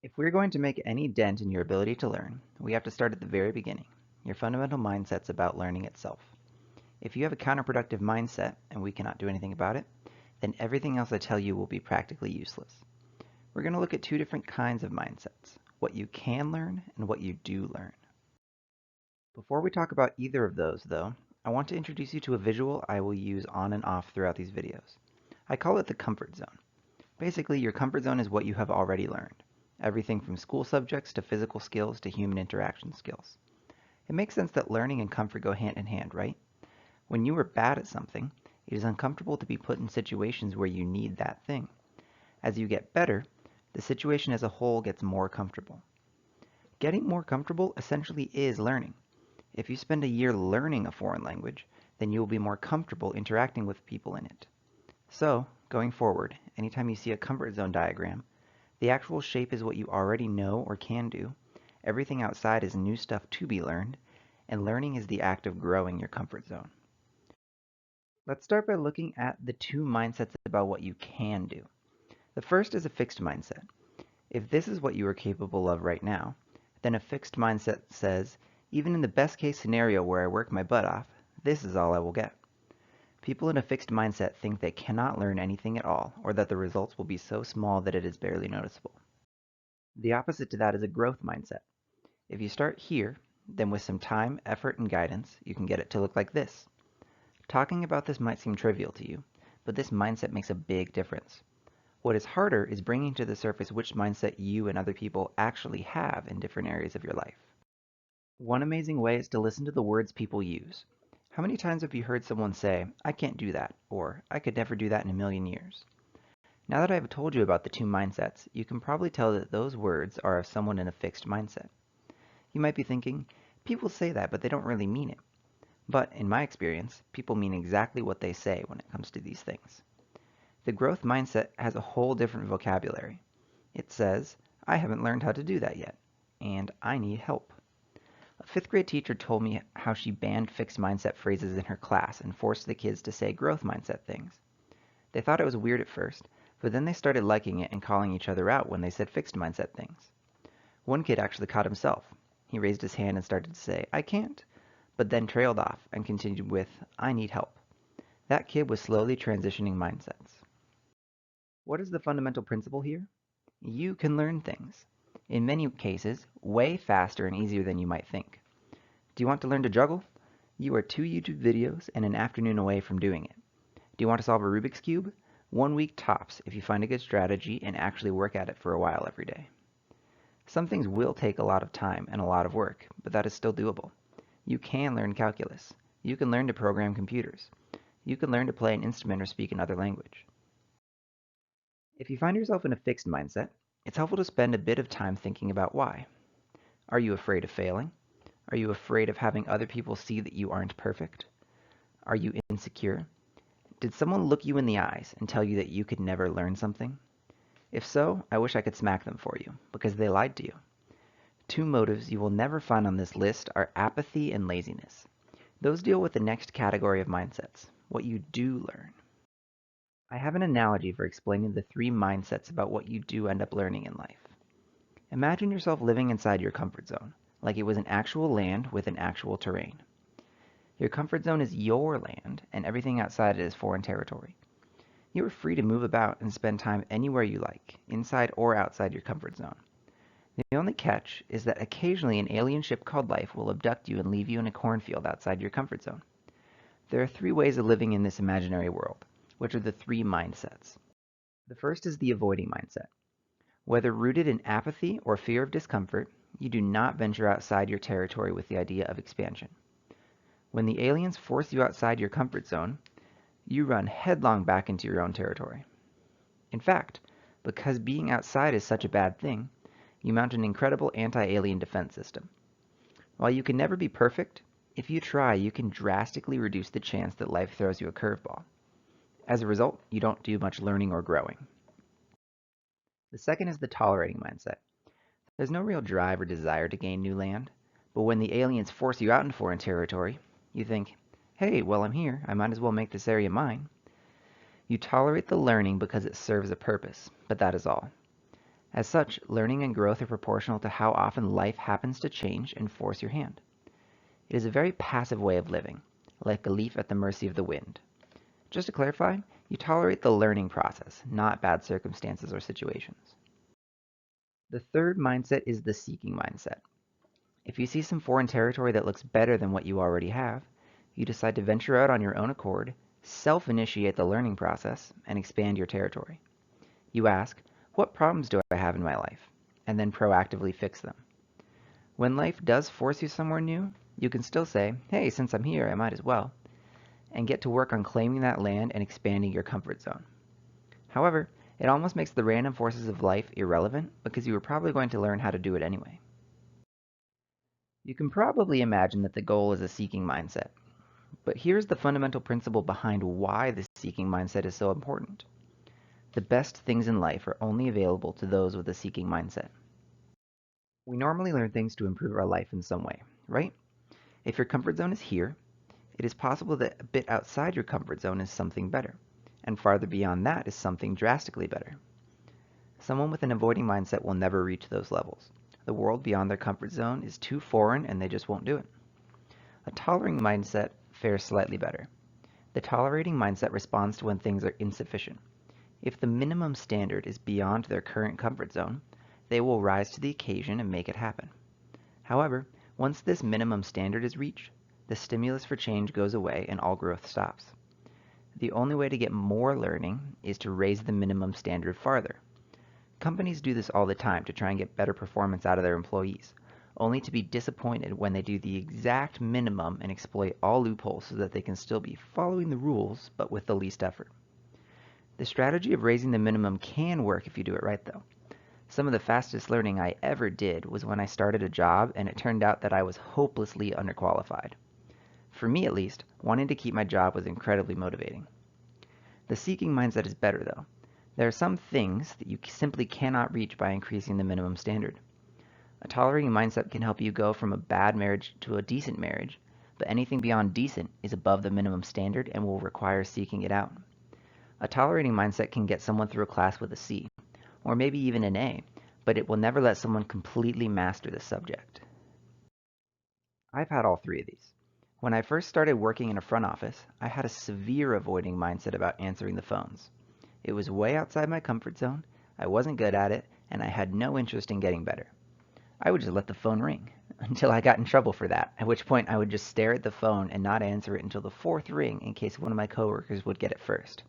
If we're going to make any dent in your ability to learn, we have to start at the very beginning, your fundamental mindsets about learning itself. If you have a counterproductive mindset and we cannot do anything about it, then everything else I tell you will be practically useless. We're going to look at two different kinds of mindsets, what you can learn and what you do learn. Before we talk about either of those, though, I want to introduce you to a visual I will use on and off throughout these videos. I call it the comfort zone. Basically, your comfort zone is what you have already learned. Everything from school subjects to physical skills to human interaction skills. It makes sense that learning and comfort go hand in hand, right? When you are bad at something, it is uncomfortable to be put in situations where you need that thing. As you get better, the situation as a whole gets more comfortable. Getting more comfortable essentially is learning. If you spend a year learning a foreign language, then you will be more comfortable interacting with people in it. So, going forward, anytime you see a comfort zone diagram, the actual shape is what you already know or can do. Everything outside is new stuff to be learned, and learning is the act of growing your comfort zone. Let's start by looking at the two mindsets about what you can do. The first is a fixed mindset. If this is what you are capable of right now, then a fixed mindset says, even in the best case scenario where I work my butt off, this is all I will get. People in a fixed mindset think they cannot learn anything at all, or that the results will be so small that it is barely noticeable. The opposite to that is a growth mindset. If you start here, then with some time, effort, and guidance, you can get it to look like this. Talking about this might seem trivial to you, but this mindset makes a big difference. What is harder is bringing to the surface which mindset you and other people actually have in different areas of your life. One amazing way is to listen to the words people use. How many times have you heard someone say, I can't do that, or I could never do that in a million years? Now that I have told you about the two mindsets, you can probably tell that those words are of someone in a fixed mindset. You might be thinking, people say that, but they don't really mean it. But in my experience, people mean exactly what they say when it comes to these things. The growth mindset has a whole different vocabulary. It says, I haven't learned how to do that yet, and I need help. A fifth grade teacher told me how she banned fixed mindset phrases in her class and forced the kids to say growth mindset things. They thought it was weird at first, but then they started liking it and calling each other out when they said fixed mindset things. One kid actually caught himself. He raised his hand and started to say, I can't, but then trailed off and continued with, I need help. That kid was slowly transitioning mindsets. What is the fundamental principle here? You can learn things. In many cases, way faster and easier than you might think. Do you want to learn to juggle? You are 2 YouTube videos and an afternoon away from doing it. Do you want to solve a Rubik's Cube? 1 week tops if you find a good strategy and actually work at it for a while every day. Some things will take a lot of time and a lot of work, but that is still doable. You can learn calculus. You can learn to program computers. You can learn to play an instrument or speak another language. If you find yourself in a fixed mindset, it's helpful to spend a bit of time thinking about why. Are you afraid of failing? Are you afraid of having other people see that you aren't perfect? Are you insecure? Did someone look you in the eyes and tell you that you could never learn something? If so, I wish I could smack them for you, because they lied to you. Two motives you will never find on this list are apathy and laziness. Those deal with the next category of mindsets, what you do learn. I have an analogy for explaining the three mindsets about what you do end up learning in life. Imagine yourself living inside your comfort zone, like it was an actual land with an actual terrain. Your comfort zone is your land, and everything outside it is foreign territory. You are free to move about and spend time anywhere you like, inside or outside your comfort zone. The only catch is that occasionally an alien ship called life will abduct you and leave you in a cornfield outside your comfort zone. There are three ways of living in this imaginary world, which are the three mindsets. The first is the avoiding mindset. Whether rooted in apathy or fear of discomfort, you do not venture outside your territory with the idea of expansion. When the aliens force you outside your comfort zone, you run headlong back into your own territory. In fact, because being outside is such a bad thing, you mount an incredible anti-alien defense system. While you can never be perfect, if you try, you can drastically reduce the chance that life throws you a curveball. As a result, you don't do much learning or growing. The second is the tolerating mindset. There's no real drive or desire to gain new land, but when the aliens force you out in foreign territory, you think, hey, well, I'm here, I might as well make this area mine. You tolerate the learning because it serves a purpose, but that is all. As such, learning and growth are proportional to how often life happens to change and force your hand. It is a very passive way of living, like a leaf at the mercy of the wind. Just to clarify, you tolerate the learning process, not bad circumstances or situations. The third mindset is the seeking mindset. If you see some foreign territory that looks better than what you already have, you decide to venture out on your own accord, self-initiate the learning process, and expand your territory. You ask, what problems do I have in my life? And then proactively fix them. When life does force you somewhere new, you can still say, hey, since I'm here, I might as well, and get to work on claiming that land and expanding your comfort zone. However, it almost makes the random forces of life irrelevant because you were probably going to learn how to do it anyway. You can probably imagine that the goal is a seeking mindset, but here's the fundamental principle behind why the seeking mindset is so important. The best things in life are only available to those with a seeking mindset. We normally learn things to improve our life in some way, right? If your comfort zone is here, it is possible that a bit outside your comfort zone is something better, and farther beyond that is something drastically better. Someone with an avoiding mindset will never reach those levels. The world beyond their comfort zone is too foreign and they just won't do it. A tolerating mindset fares slightly better. The tolerating mindset responds to when things are insufficient. If the minimum standard is beyond their current comfort zone, they will rise to the occasion and make it happen. However, once this minimum standard is reached, the stimulus for change goes away and all growth stops. The only way to get more learning is to raise the minimum standard farther. Companies do this all the time to try and get better performance out of their employees, only to be disappointed when they do the exact minimum and exploit all loopholes so that they can still be following the rules, but with the least effort. The strategy of raising the minimum can work if you do it right, though. Some of the fastest learning I ever did was when I started a job and it turned out that I was hopelessly underqualified. For me at least, wanting to keep my job was incredibly motivating. The seeking mindset is better, though. There are some things that you simply cannot reach by increasing the minimum standard. A tolerating mindset can help you go from a bad marriage to a decent marriage, but anything beyond decent is above the minimum standard and will require seeking it out. A tolerating mindset can get someone through a class with a C, or maybe even an A, but it will never let someone completely master the subject. I've had all three of these. When I first started working in a front office, I had a severe avoiding mindset about answering the phones. It was way outside my comfort zone, I wasn't good at it, and I had no interest in getting better. I would just let the phone ring, until I got in trouble for that, at which point I would just stare at the phone and not answer it until the fourth ring in case one of my coworkers would get it first.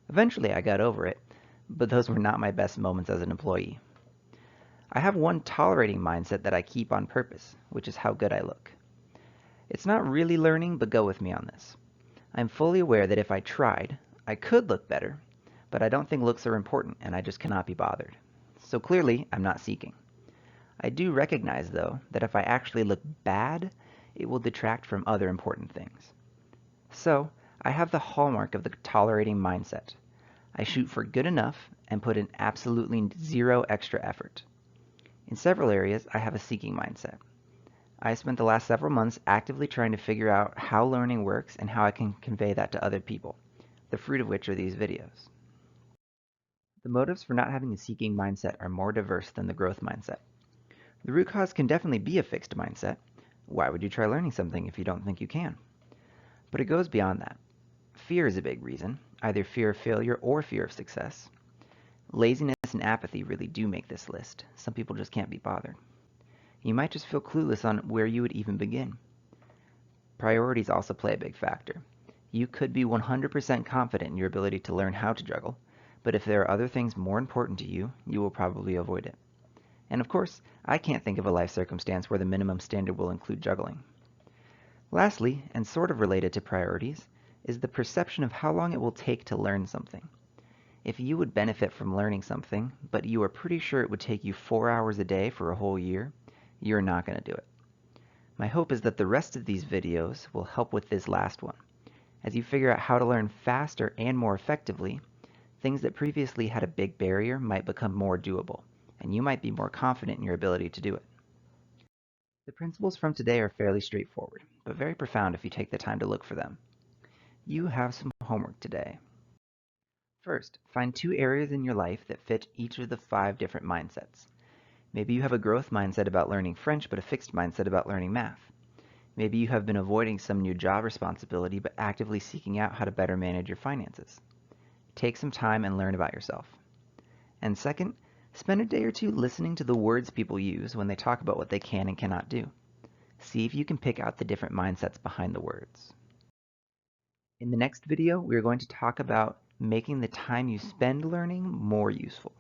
Eventually I got over it, but those were not my best moments as an employee. I have one tolerating mindset that I keep on purpose, which is how good I look. It's not really learning, but go with me on this. I'm fully aware that if I tried, I could look better, but I don't think looks are important and I just cannot be bothered. So clearly, I'm not seeking. I do recognize, though, that if I actually look bad, it will detract from other important things. So, I have the hallmark of the tolerating mindset. I shoot for good enough and put in absolutely zero extra effort. In several areas, I have a seeking mindset. I spent the last several months actively trying to figure out how learning works and how I can convey that to other people, the fruit of which are these videos. The motives for not having a seeking mindset are more diverse than the growth mindset. The root cause can definitely be a fixed mindset. Why would you try learning something if you don't think you can? But it goes beyond that. Fear is a big reason, either fear of failure or fear of success. Laziness and apathy really do make this list. Some people just can't be bothered. You might just feel clueless on where you would even begin. Priorities also play a big factor. You could be 100% confident in your ability to learn how to juggle, but if there are other things more important to you, you will probably avoid it. And of course, I can't think of a life circumstance where the minimum standard will include juggling. Lastly, and sort of related to priorities, is the perception of how long it will take to learn something. If you would benefit from learning something, but you are pretty sure it would take you 4 hours a day for a whole year, you're not going to do it. My hope is that the rest of these videos will help with this last one. As you figure out how to learn faster and more effectively, things that previously had a big barrier might become more doable, and you might be more confident in your ability to do it. The principles from today are fairly straightforward, but very profound if you take the time to look for them. You have some homework today. First, find 2 areas in your life that fit each of the 5 different mindsets. Maybe you have a growth mindset about learning French, but a fixed mindset about learning math. Maybe you have been avoiding some new job responsibility, but actively seeking out how to better manage your finances. Take some time and learn about yourself. And second, spend a day or two listening to the words people use when they talk about what they can and cannot do. See if you can pick out the different mindsets behind the words. In the next video, we are going to talk about making the time you spend learning more useful.